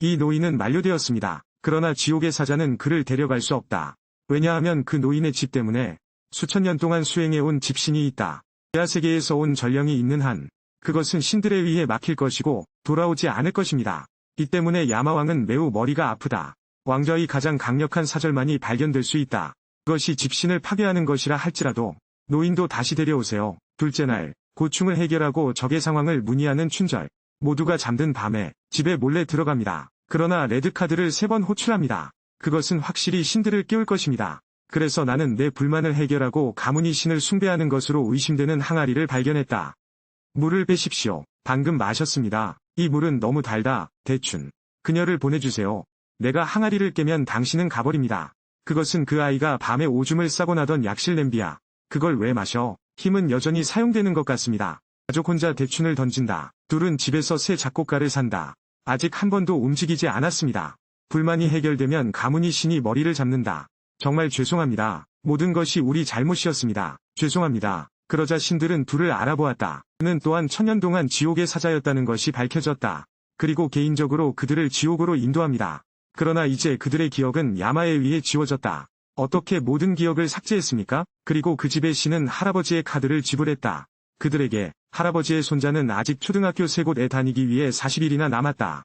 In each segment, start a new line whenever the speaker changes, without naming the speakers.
이 노인은 만료되었습니다. 그러나 지옥의 사자는 그를 데려갈 수 없다. 왜냐하면 그 노인의 집 때문에 수천 년 동안 수행해온 집신이 있다. 지하세계에서 온 전령이 있는 한 그것은 신들에 의해 막힐 것이고 돌아오지 않을 것입니다. 이 때문에 야마왕은 매우 머리가 아프다. 왕좌의 가장 강력한 사절만이 발견될 수 있다. 그것이 집신을 파괴하는 것이라 할지라도 노인도 다시 데려오세요. 둘째 날 고충을 해결하고 적의 상황을 문의하는 춘절. 모두가 잠든 밤에 집에 몰래 들어갑니다. 그러나 레드카드를 3번 호출합니다. 그것은 확실히 신들을 깨울 것입니다. 그래서 나는 내 불만을 해결하고 가문이 신을 숭배하는 것으로 의심되는 항아리를 발견했다. 물을 빼십시오. 방금 마셨습니다. 이 물은 너무 달다. 대춘. 그녀를 보내주세요. 내가 항아리를 깨면 당신은 가버립니다. 그것은 그 아이가 밤에 오줌을 싸고 나던 약실 냄비야. 그걸 왜 마셔? 힘은 여전히 사용되는 것 같습니다. 가족 혼자 대춘을 던진다. 둘은 집에서 새 작곡가를 산다. 아직 한 번도 움직이지 않았습니다. 불만이 해결되면 가문이 신이 머리를 잡는다. 정말 죄송합니다. 모든 것이 우리 잘못이었습니다. 죄송합니다. 그러자 신들은 둘을 알아보았다. 그는 또한 천년 동안 지옥의 사자였다는 것이 밝혀졌다. 그리고 개인적으로 그들을 지옥으로 인도합니다. 그러나 이제 그들의 기억은 야마에 의해 지워졌다. 어떻게 모든 기억을 삭제했습니까? 그리고 그 집의 신은 할아버지의 카드를 지불했다. 그들에게 할아버지의 손자는 아직 초등학교 3곳에 다니기 위해 40일이나 남았다.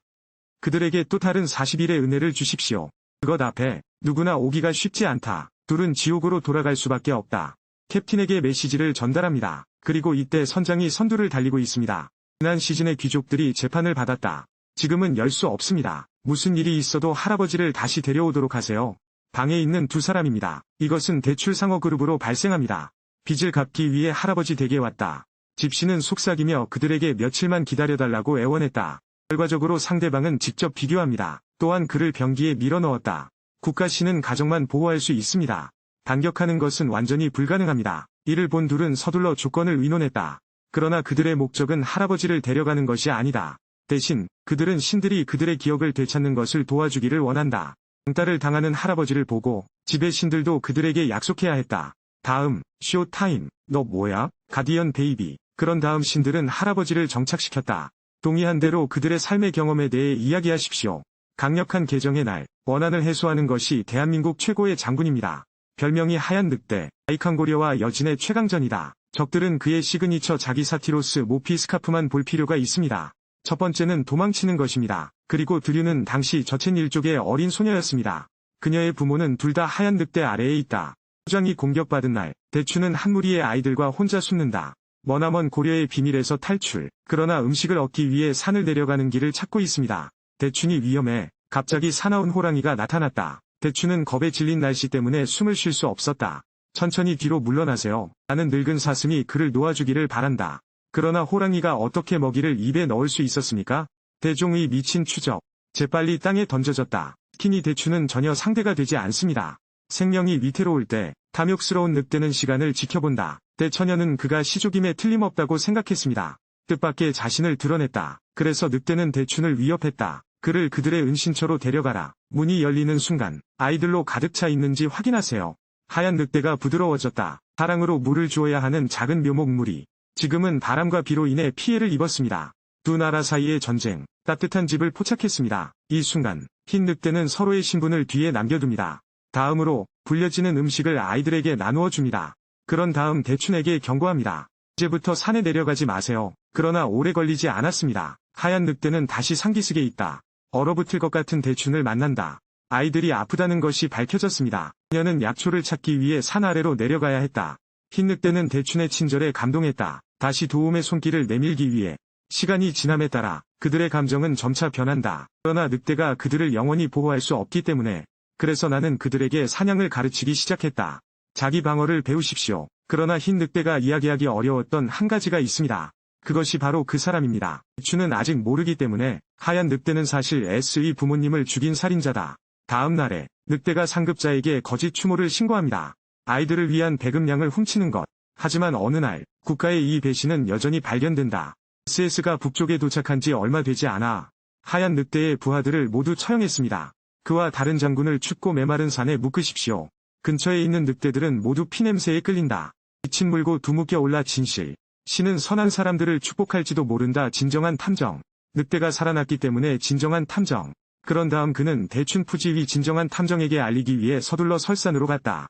그들에게 또 다른 40일의 은혜를 주십시오. 그것 앞에 누구나 오기가 쉽지 않다. 둘은 지옥으로 돌아갈 수밖에 없다. 캡틴에게 메시지를 전달합니다. 그리고 이때 선장이 선두를 달리고 있습니다. 지난 시즌의 귀족들이 재판을 받았다. 지금은 열 수 없습니다. 무슨 일이 있어도 할아버지를 다시 데려오도록 하세요. 방에 있는 두 사람입니다. 이것은 대출 상어 그룹으로 발생합니다. 빚을 갚기 위해 할아버지 댁에 왔다. 집신은 속삭이며 그들에게 며칠만 기다려달라고 애원했다. 결과적으로 상대방은 직접 비교합니다. 또한 그를 병기에 밀어넣었다. 국가신은 가정만 보호할 수 있습니다. 반격하는 것은 완전히 불가능합니다. 이를 본 둘은 서둘러 조건을 의논했다. 그러나 그들의 목적은 할아버지를 데려가는 것이 아니다. 대신 그들은 신들이 그들의 기억을 되찾는 것을 도와주기를 원한다. 왕따를 당하는 할아버지를 보고 집의 신들도 그들에게 약속해야 했다. 다음, 쇼타임. 너 뭐야? 가디언 베이비. 그런 다음 신들은 할아버지를 정착시켰다. 동의한 대로 그들의 삶의 경험에 대해 이야기하십시오. 강력한 개정의 날, 원한을 해소하는 것이 대한민국 최고의 장군입니다. 별명이 하얀 늑대, 아이칸고려와 여진의 최강전이다. 적들은 그의 시그니처 자기 사티로스 모피 스카프만 볼 필요가 있습니다. 첫 번째는 도망치는 것입니다. 그리고 드류는 당시 저첸 일족의 어린 소녀였습니다. 그녀의 부모는 둘 다 하얀 늑대 아래에 있다. 소장이 공격받은 날, 대추는 한 무리의 아이들과 혼자 숨는다. 머나먼 고려의 비밀에서 탈출. 그러나 음식을 얻기 위해 산을 내려가는 길을 찾고 있습니다. 대춘이 위험해. 갑자기 사나운 호랑이가 나타났다. 대추는 겁에 질린 날씨 때문에 숨을 쉴 수 없었다. 천천히 뒤로 물러나세요. 나는 늙은 사슴이 그를 놓아주기를 바란다. 그러나 호랑이가 어떻게 먹이를 입에 넣을 수 있었습니까? 대종의 미친 추적. 재빨리 땅에 던져졌다. 스키니 대추는 전혀 상대가 되지 않습니다. 생명이 위태로울 때 탐욕스러운 늑대는 시간을 지켜본다. 대처녀는 그가 시족임에 틀림없다고 생각했습니다. 뜻밖의 자신을 드러냈다. 그래서 늑대는 대춘을 위협했다. 그를 그들의 은신처로 데려가라. 문이 열리는 순간 아이들로 가득 차 있는지 확인하세요. 하얀 늑대가 부드러워졌다. 사랑으로 물을 주어야 하는 작은 묘목물이 지금은 바람과 비로 인해 피해를 입었습니다. 두 나라 사이의 전쟁, 따뜻한 집을 포착했습니다. 이 순간 흰 늑대는 서로의 신분을 뒤에 남겨둡니다. 다음으로 불려지는 음식을 아이들에게 나누어 줍니다. 그런 다음 대춘에게 경고합니다. 이제부터 산에 내려가지 마세요. 그러나 오래 걸리지 않았습니다. 하얀 늑대는 다시 상기속에 있다. 얼어붙을 것 같은 대춘을 만난다. 아이들이 아프다는 것이 밝혀졌습니다. 그녀는 약초를 찾기 위해 산 아래로 내려가야 했다. 흰 늑대는 대춘의 친절에 감동했다. 다시 도움의 손길을 내밀기 위해. 시간이 지남에 따라 그들의 감정은 점차 변한다. 그러나 늑대가 그들을 영원히 보호할 수 없기 때문에. 그래서 나는 그들에게 사냥을 가르치기 시작했다. 자기 방어를 배우십시오. 그러나 흰 늑대가 이야기하기 어려웠던 한 가지가 있습니다. 그것이 바로 그 사람입니다. 대추는 아직 모르기 때문에 하얀 늑대는 사실 S의 부모님을 죽인 살인자다. 다음 날에 늑대가 상급자에게 거짓 추모를 신고합니다. 아이들을 위한 배급량을 훔치는 것. 하지만 어느 날 국가의 이 배신은 여전히 발견된다. SS가 북쪽에 도착한 지 얼마 되지 않아 하얀 늑대의 부하들을 모두 처형했습니다. 그와 다른 장군을 춥고 메마른 산에 묶으십시오. 근처에 있는 늑대들은 모두 피냄새에 끌린다. 빛이 물고 두묵겨 올라 진실. 신은 선한 사람들을 축복할지도 모른다. 진정한 탐정. 늑대가 살아났기 때문에 진정한 탐정. 그런 다음 그는 대춘 푸지위 진정한 탐정에게 알리기 위해 서둘러 설산으로 갔다.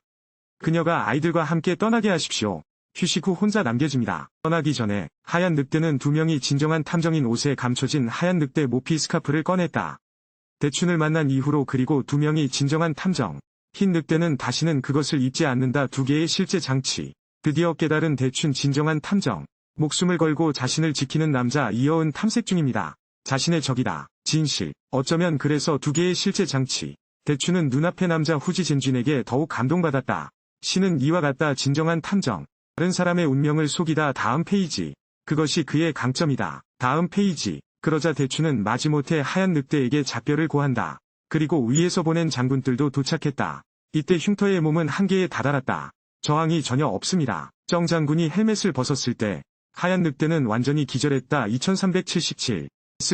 그녀가 아이들과 함께 떠나게 하십시오. 휴식 후 혼자 남겨집니다. 떠나기 전에 하얀 늑대는 두 명이 진정한 탐정인 옷에 감춰진 하얀 늑대 모피 스카프를 꺼냈다. 대춘을 만난 이후로 그리고 두 명이 진정한 탐정. 흰 늑대는 다시는 그것을 입지 않는다. 두 개의 실제 장치. 드디어 깨달은 대춘 진정한 탐정. 목숨을 걸고 자신을 지키는 남자 이어은 탐색 중입니다. 자신의 적이다. 진실. 어쩌면 그래서 두 개의 실제 장치. 대춘은 눈앞의 남자 후지 젠쥔에게 더욱 감동받았다. 신은 이와 같다. 진정한 탐정. 다른 사람의 운명을 속이다. 다음 페이지. 그것이 그의 강점이다. 다음 페이지. 그러자 대춘은 마지못해 하얀 늑대에게 작별을 고한다. 그리고 위에서 보낸 장군들도 도착했다. 이때 흉터의 몸은 한계에 다다랐다. 저항이 전혀 없습니다. 정 장군이 헬멧을 벗었을 때 하얀 늑대는 완전히 기절했다. 2377.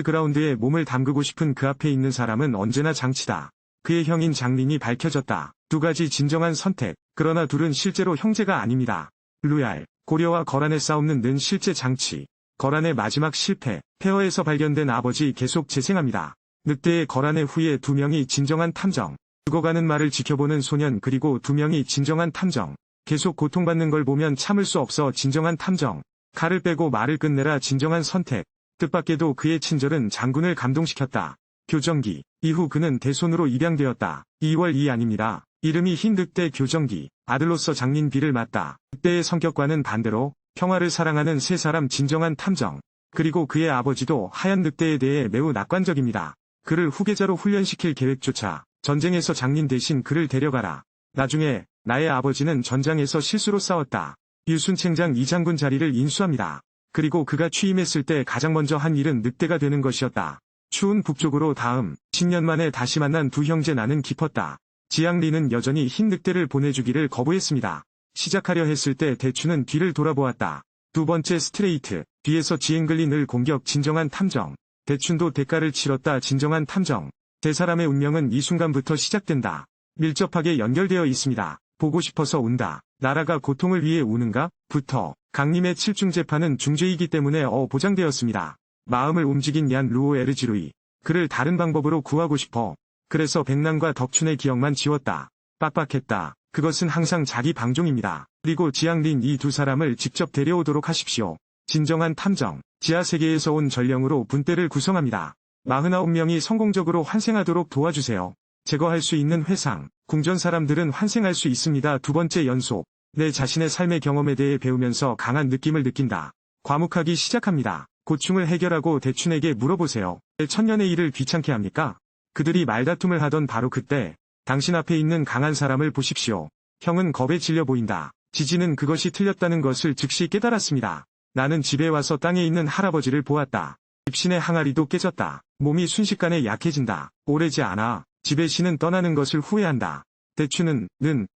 그라운드에 몸을 담그고 싶은 그 앞에 있는 사람은 언제나 장치다. 그의 형인 장린이 밝혀졌다. 두 가지 진정한 선택. 그러나 둘은 실제로 형제가 아닙니다. 루얄, 고려와 거란의 싸움은 는 실제 장치. 거란의 마지막 실패, 폐허에서 발견된 아버지 계속 재생합니다. 늑대의 거란의 후예 두 명이 진정한 탐정. 죽어가는 말을 지켜보는 소년 그리고 두 명이 진정한 탐정. 계속 고통받는 걸 보면 참을 수 없어 진정한 탐정. 칼을 빼고 말을 끝내라 진정한 선택. 뜻밖에도 그의 친절은 장군을 감동시켰다. 교정기. 이후 그는 대손으로 입양되었다. 2월 2 아닙니다. 이름이 흰 늑대 교정기. 아들로서 장린비를 맡다. 늑대의 성격과는 반대로 평화를 사랑하는 세 사람 진정한 탐정. 그리고 그의 아버지도 하얀 늑대에 대해 매우 낙관적입니다. 그를 후계자로 훈련시킬 계획조차 전쟁에서 장린 대신 그를 데려가라. 나중에 나의 아버지는 전장에서 실수로 싸웠다. 유순챙장 이 장군 자리를 인수합니다. 그리고 그가 취임했을 때 가장 먼저 한 일은 늑대가 되는 것이었다. 추운 북쪽으로 다음 10년 만에 다시 만난 두 형제 나는 깊었다. 지앙리는 여전히 흰 늑대를 보내주기를 거부했습니다. 시작하려 했을 때 대추는 뒤를 돌아보았다. 두 번째 스트레이트. 뒤에서 지앵글리 늘 공격 진정한 탐정. 대춘도 대가를 치렀다. 진정한 탐정. 세 사람의 운명은 이 순간부터 시작된다. 밀접하게 연결되어 있습니다. 보고 싶어서 운다. 나라가 고통을 위해 우는가? 부터. 강림의 7중 재판은 중죄이기 때문에 보장되었습니다. 마음을 움직인 얀 루오 에르지루이. 그를 다른 방법으로 구하고 싶어. 그래서 백남과 덕춘의 기억만 지웠다. 빡빡했다. 그것은 항상 자기 방종입니다. 그리고 지앙린 이 두 사람을 직접 데려오도록 하십시오. 진정한 탐정. 지하세계에서 온 전령으로 분대를 구성합니다. 49명이 성공적으로 환생하도록 도와주세요. 제거할 수 있는 회상. 궁전 사람들은 환생할 수 있습니다. 두 번째 연속. 내 자신의 삶의 경험에 대해 배우면서 강한 느낌을 느낀다. 과묵하기 시작합니다. 고충을 해결하고 대춘에게 물어보세요. 왜 천년의 일을 귀찮게 합니까? 그들이 말다툼을 하던 바로 그때 당신 앞에 있는 강한 사람을 보십시오. 형은 겁에 질려 보인다. 지지는 그것이 틀렸다는 것을 즉시 깨달았습니다. 나는 집에 와서 땅에 있는 할아버지를 보았다. 집신의 항아리도 깨졌다. 몸이 순식간에 약해진다. 오래지 않아. 집의 신은 떠나는 것을 후회한다. 대추는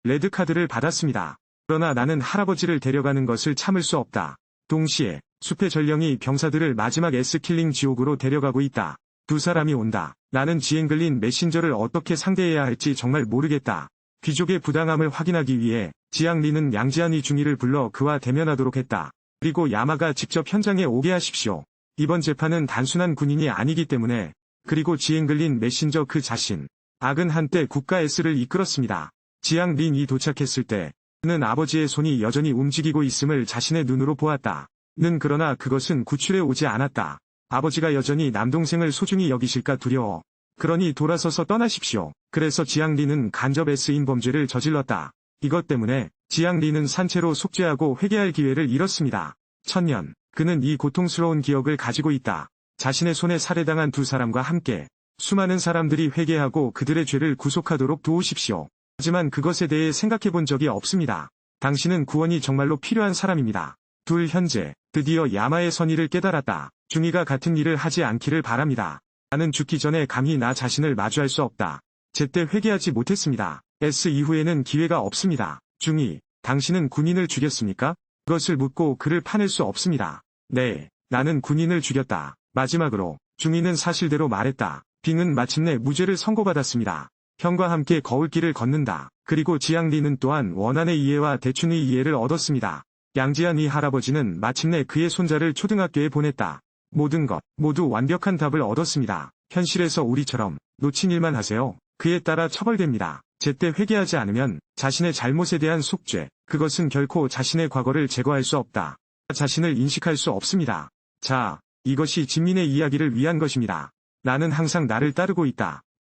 레드카드를 받았습니다. 그러나 나는 할아버지를 데려가는 것을 참을 수 없다. 동시에 숲의 전령이 병사들을 마지막 S킬링 지옥으로 데려가고 있다. 두 사람이 온다. 나는 지앵글린 메신저를 어떻게 상대해야 할지 정말 모르겠다. 귀족의 부당함을 확인하기 위해 지앙리는 양지한 이중이를 불러 그와 대면하도록 했다. 그리고 야마가 직접 현장에 오게 하십시오. 이번 재판은 단순한 군인이 아니기 때문에. 그리고 지앵글린 메신저 그 자신. 악은 한때 국가 S를 이끌었습니다. 지앙린이 도착했을 때 그는 아버지의 손이 여전히 움직이고 있음을 자신의 눈으로 보았다. 그러나 그것은 구출해 오지 않았다. 아버지가 여전히 남동생을 소중히 여기실까 두려워. 그러니 돌아서서 떠나십시오. 그래서 지앙리는 간접 S인 범죄를 저질렀다. 이것 때문에 지앙리는 산채로 속죄하고 회개할 기회를 잃었습니다. 1000년. 그는 이 고통스러운 기억을 가지고 있다. 자신의 손에 살해당한 두 사람과 함께 수많은 사람들이 회개하고 그들의 죄를 구속하도록 도우십시오. 하지만 그것에 대해 생각해 본 적이 없습니다. 당신은 구원이 정말로 필요한 사람입니다. 둘 현재 드디어 야마의 선의를 깨달았다. 중이가 같은 일을 하지 않기를 바랍니다. 나는 죽기 전에 감히 나 자신을 마주할 수 없다. 제때 회개하지 못했습니다. S 이후에는 기회가 없습니다. 중이, 당신은 군인을 죽였습니까? 그것을 묻고 그를 파낼 수 없습니다. 네, 나는 군인을 죽였다. 마지막으로 중이는 사실대로 말했다. 빙은 마침내 무죄를 선고받았습니다. 형과 함께 거울길을 걷는다. 그리고 지앙리는 또한 원한의 이해와 대춘의 이해를 얻었습니다. 양지한 이 할아버지는 마침내 그의 손자를 초등학교에 보냈다. 모든 것, 모두 완벽한 답을 얻었습니다. 현실에서 우리처럼 놓친 일만 하세요. 그에 따라 처벌됩니다. 제때 회개하지 않으면 자신의 잘못에 대한 속죄, 그것은 결코 자신의 과거를 제거할 수 없다. 자신을 인식할 수 없습니다. 자, 이것이 진민의 이야기를 위한 것입니다. 나는 항상 나를 따르고 있다.